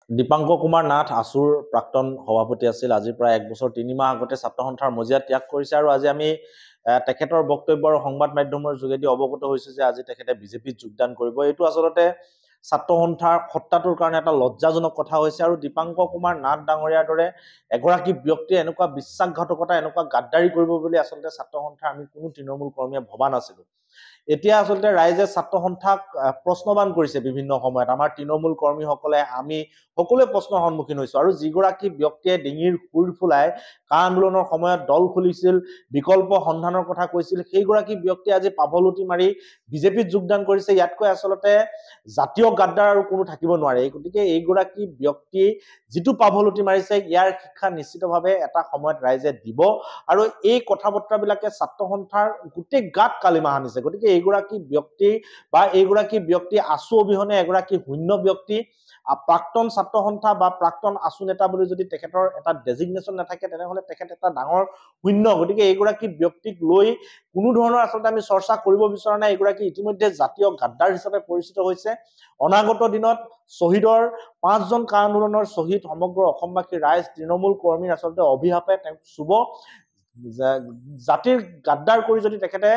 দীপাংকৰ কুমাৰ নাথ আছুৰ প্ৰাক্তন সভাপতি আছিল। আজি প্ৰায় 1 বছৰ 3 মাহ আগতে ছাত্ৰ সন্থাৰ মজিয়া ত্যাগ কৰিছে আৰু আজি আমি তেখেতৰ বক্তব্য আৰু সংবাদ মাধ্যমৰ যোগেদি অৱগত হৈছো যে আজি তেখেতে বিজেপিত যোগদান কৰিব। এইটো আচলতে ছাত্ৰ সন্থাৰ সত্তাটোৰ কাৰণে এটা লজ্জাজনক কথা হৈছে আৰু দীপাংকৰ কুমাৰ নাথ ডাঙৰীয়াৰ দৰে এগৰাকী ব্যক্তিয়ে এনেকুৱা বিশ্বাসঘাতকতা এনেকুৱা গাদ্দাৰী কৰিব বুলি আচলতে ছাত্ৰ সন্থাৰ আমি কোনো তৃণমূল কৰ্মীয়ে ভবা নাছিলো। এতিয়া আচলতে ৰাইজে ছাত্ৰ সন্থাক প্ৰশ্নবান কৰিছে বিভিন্ন সময়ত। আমাৰ তৃণমূল কৰ্মীসকলে আমি সকলোৱে প্ৰশ্নৰ সন্মুখীন হৈছো আৰু যিগৰাকী ব্যক্তিয়ে ডিঙিৰ সুৰ ফুলাই কা আন্দোলনৰ সময়ত দল খুলিছিল, বিকল্প সন্ধানৰ কথা কৈছিল, সেইগৰাকী ব্যক্তিয়ে আজি পাভলুটি মাৰি বিজেপিত যোগদান কৰিছে। ইয়াতকৈ আচলতে জাতীয় গাদ্দাৰ আৰু কোনো থাকিব নোৱাৰে। গতিকে এইগৰাকী ব্যক্তি যিটো পাভলুটি মাৰিছে ইয়াৰ শিক্ষা নিশ্চিতভাৱে এটা সময়ত ৰাইজে দিব আৰু এই কথা বতৰাবিলাকে ছাত্ৰ সন্থাৰ গোটেই গাত কালিমা আনিছে। গতিকে এইগৰাকী ব্যক্তি বা এইগৰাকী ব্যক্তি আছু অবিহনে এগৰাকী শূন্য ব্যক্তি, প্ৰাক্তন ছাত্ৰ সন্থা বা প্ৰাক্তন আছু নেতা বুলি যদি তেখেতৰ এটা ডেজিগনেশ্যন নাথাকে তেনেহলে তেখেত এটা ডাঙৰ শূন্য। গতিকে এইগৰাকী ব্যক্তিক লৈ কোনো ধৰণৰ আচলতে আমি চৰ্চা কৰিব বিচৰা নাই। এইগৰাকী ইতিমধ্যে জাতীয় গাদ্দাৰ হিচাপে পৰিচিত হৈছে। অনাগত দিনত শ্বহীদৰ 5জন কা আন্দোলনৰ শ্বহীদ সমগ্ৰ অসমবাসী ৰাইজ তৃণমূল কৰ্মীৰ আচলতে অভিশাপে তেওঁক চুব। জাতিৰ গাদ্দাৰ কৰি যদি তেখেতে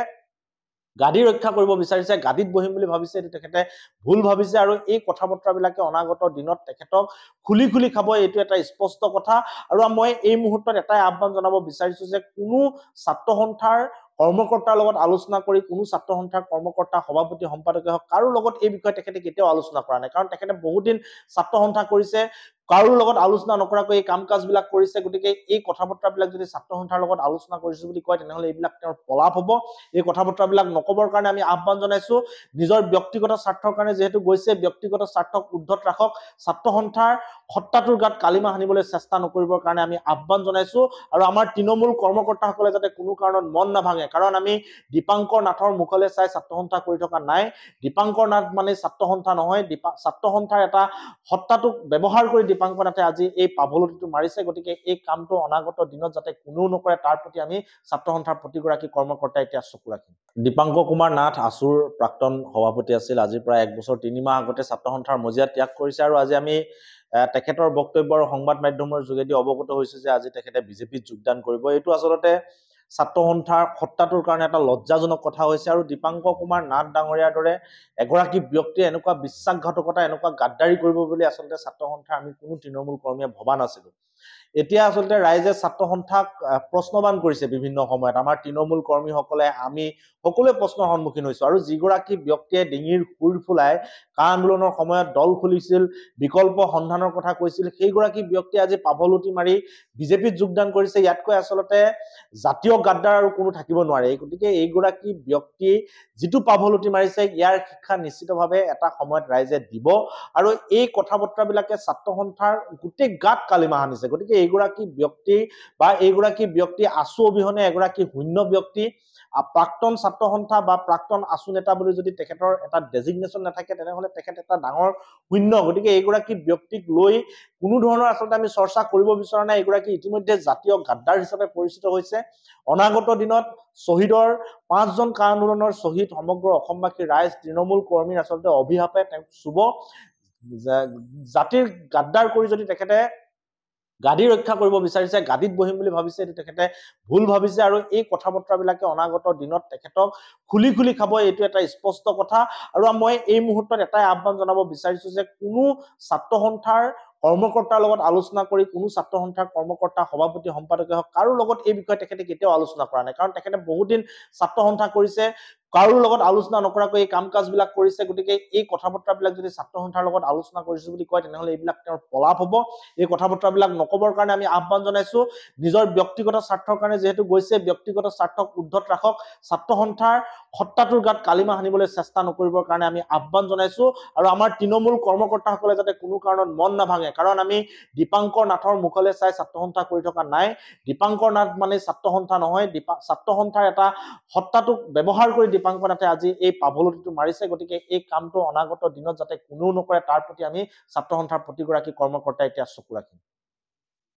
গাদী ৰক্ষা কৰিব বিচাৰিছে, গাদীত বহিম বুলি ভাবিছে, এইটো তেখেতে ভুল ভাবিছে আৰু এই কথা বতৰাবিলাকে অনাগত দিনত তেখেতক খুলি খুলি খাব, এইটো এটা স্পষ্ট কথা। আৰু মই এই মুহূৰ্তত এটাই আহ্বান জনাব বিচাৰিছো যে কোনো ছাত্ৰ সন্থাৰ কৰ্মকৰ্তাৰ লগত আলোচনা কৰি, কোনো ছাত্ৰ সন্থাৰ কৰ্মকৰ্তা সভাপতি সম্পাদকে হওক কাৰো লগত এই বিষয়ে তেখেতে কেতিয়াও আলোচনা কৰা নাই। কাৰণ তেখেতে বহুদিন ছাত্ৰ সন্থা কৰিছে, কাৰো লগত আলোচনা নকৰাকৈ এই কাম কাজবিলাক কৰিছে। গতিকে এই কথা বতৰাবিলাক যদি ছাত্ৰ সন্থাৰ লগত আলোচনা কৰিছো বুলি কয় তেনেহলে এইবিলাক তেওঁৰ পলাপ হ'ব। এই কথা বতৰাবিলাক নকবৰ কাৰণে আমি আহ্বান জনাইছো। নিজৰ ব্যক্তিগত স্বাৰ্থৰ কাৰণে যিহেতু গৈছে, ব্যক্তিগত স্বাৰ্থক উদ্ধত ৰাখক, ছাত্ৰ সন্থাৰ সত্তাটোৰ গাত কালিমা সানিবলৈ চেষ্টা নকৰিবৰ কাৰণে আমি আহ্বান জনাইছো। আৰু আমাৰ তৃণমূল কৰ্মকৰ্তাসকলে যাতে কোনো কাৰণত মন নাভাঙে, কাৰণ আমি দীপাংকৰ নাথৰ মুখলৈ চাই ছাত্ৰ সন্থা কৰি থকা নাই। দীপাংকৰ নাথ মানে ছাত্ৰ সন্থা নহয়, ছাত্ৰ সন্থাৰ এটা সত্তাটোক ব্যৱহাৰ কৰি দীপাংকৰ নাথে আজি এই পাভলুটিটো মাৰিছে। গতিকে এই কামটো অনাগত দিনত যাতে কোনেও নকৰে তাৰ প্ৰতি আমি ছাত্ৰ সন্থাৰ প্ৰতিগৰাকী কৰ্মকৰ্তাই এতিয়া চকু ৰাখিম। দীপাংকৰ কুমাৰ নাথ আছুৰ প্ৰাক্তন সভাপতি আছিল। আজি প্ৰায় 1 বছৰ 3 মাহ আগতে ছাত্ৰ সন্থাৰ মজিয়া ত্যাগ কৰিছে আৰু আজি আমি তেখেতৰ বক্তব্য আৰু সংবাদ মাধ্যমৰ যোগেদি অৱগত হৈছো যে আজি তেখেতে বিজেপিত যোগদান কৰিব। এইটো আচলতে ছাত্ৰ সন্থাৰ সত্তাটোৰ কাৰণে এটা লজ্জাজনক কথা হৈছে আৰু দীপাংকৰ কুমাৰ নাথ ডাঙৰীয়াৰ দৰে এগৰাকী ব্যক্তিয়ে এনেকুৱা বিশ্বাসঘাতকতা এনেকুৱা গাদ্দাৰী কৰিব বুলি আচলতে ছাত্ৰ সন্থাৰ আমি কোনো তৃণমূল কৰ্মীয়ে ভবা নাছিলো। এতিয়া আচলতে ৰাইজে ছাত্ৰ সন্থাক প্ৰশ্নবান কৰিছে বিভিন্ন সময়ত। আমাৰ তৃণমূল কৰ্মীসকলে আমি সকলোৱে প্ৰশ্নৰ সন্মুখীন হৈছো আৰু যিগৰাকী ব্যক্তিয়ে ডিঙিৰ সুৰ ফুলাই কা আন্দোলনৰ সময়ত দল খুলিছিল, বিকল্প সন্ধানৰ কথা কৈছিল, সেইগৰাকী ব্যক্তিয়ে আজি পাভলুটি মাৰি বিজেপিত যোগদান কৰিছে। ইয়াতকৈ আচলতে জাতীয় গাদ্দাৰ আৰু কোনো থাকিব নোৱাৰে। গতিকে এইগৰাকী ব্যক্তি যিটো পাভলুটি মাৰিছে ইয়াৰ শিক্ষা নিশ্চিতভাৱে এটা সময়ত ৰাইজে দিব আৰু এই কথা বতৰাবিলাকে ছাত্ৰ সন্থাৰ গোটেই গাত কালিমা আনিছে। গতিকে এইগৰাকী ব্যক্তি বা এইগৰাকী ব্যক্তি আছু অবিহনে এগৰাকী শূন্য ব্যক্তি, প্ৰাক্তন ছাত্ৰ সন্থা বা প্ৰাক্তন আছু নেতা বুলি যদি তেখেতৰ এটা ডেজিগনেশ্যন নাথাকে তেনেহলে তেখেত এটা ডাঙৰ শূন্য। গতিকে এইগৰাকী ব্যক্তিক লৈ কোনো ধৰণৰ আচলতে আমি চৰ্চা কৰিব বিচৰা নাই। এইগৰাকী ইতিমধ্যে জাতীয় গাদ্দাৰ হিচাপে পৰিচিত হৈছে। অনাগত দিনত শ্বহীদৰ 5জন কা আন্দোলনৰ শ্বহীদ সমগ্ৰ অসমবাসী ৰাইজ তৃণমূল কৰ্মীৰ আচলতে অভিশাপে তেওঁক চুব। জাতিৰ গাদ্দাৰ কৰি যদি তেখেতে গাদী ৰক্ষা কৰিব বিচাৰিছে, গাদীত বহিম বুলি ভাবিছে, এইটো তেখেতে ভুল ভাবিছে আৰু এই কথা বতৰাবিলাকে অনাগত দিনত তেখেতক খুলি খুলি খাব, এইটো এটা স্পষ্ট কথা। আৰু মই এই মুহূৰ্তত এটাই আহ্বান জনাব বিচাৰিছো যে কোনো ছাত্ৰ সন্থাৰ কৰ্মকৰ্তাৰ লগত আলোচনা কৰি, কোনো ছাত্ৰ সন্থাৰ কৰ্মকৰ্তা সভাপতি সম্পাদকে হওক কাৰো লগত এই বিষয়ে তেখেতে কেতিয়াও আলোচনা কৰা নাই। কাৰণ তেখেতে বহুদিন ছাত্ৰ সন্থা কৰিছে, কাৰো লগত আলোচনা নকৰাকৈ এই কাম কাজবিলাক কৰিছে। গতিকে এই কথা বতৰাবিলাক যদি ছাত্ৰ সন্থাৰ লগত আলোচনা কৰিছো বুলি কয় তেনেহলে এইবিলাক তেওঁৰ পলাপ হ'ব। এই কথা বতৰাবিলাক নকবৰ কাৰণে আমি আহ্বান জনাইছো। নিজৰ ব্যক্তিগত স্বাৰ্থৰ কাৰণে যিহেতু গৈছে, ব্যক্তিগত স্বাৰ্থক উদ্ধত ৰাখক, ছাত্ৰ সন্থাৰ সত্তাটোৰ গাত কালিমা সানিবলৈ চেষ্টা নকৰিবৰ কাৰণে আমি আহ্বান জনাইছো। আৰু আমাৰ তৃণমূল কৰ্মকৰ্তাসকলে যাতে কোনো কাৰণত মন নাভাঙে, কাৰণ আমি দীপাংকৰ নাথৰ মুখলৈ চাই ছাত্ৰ সন্থা কৰি থকা নাই। দীপাংকৰ নাথ মানে ছাত্ৰ সন্থা নহয়, ছাত্ৰ সন্থাৰ এটা সত্তাটোক ব্যৱহাৰ কৰি দীপাংকৰ নাথে আজি এই পাভলুটিটো মাৰিছে। গতিকে এই কামটো অনাগত দিনত যাতে কোনেও নকৰে তাৰ প্ৰতি আমি ছাত্ৰ সন্থাৰ প্ৰতিগৰাকী কৰ্মকৰ্তাই এতিয়া চকু ৰাখিম।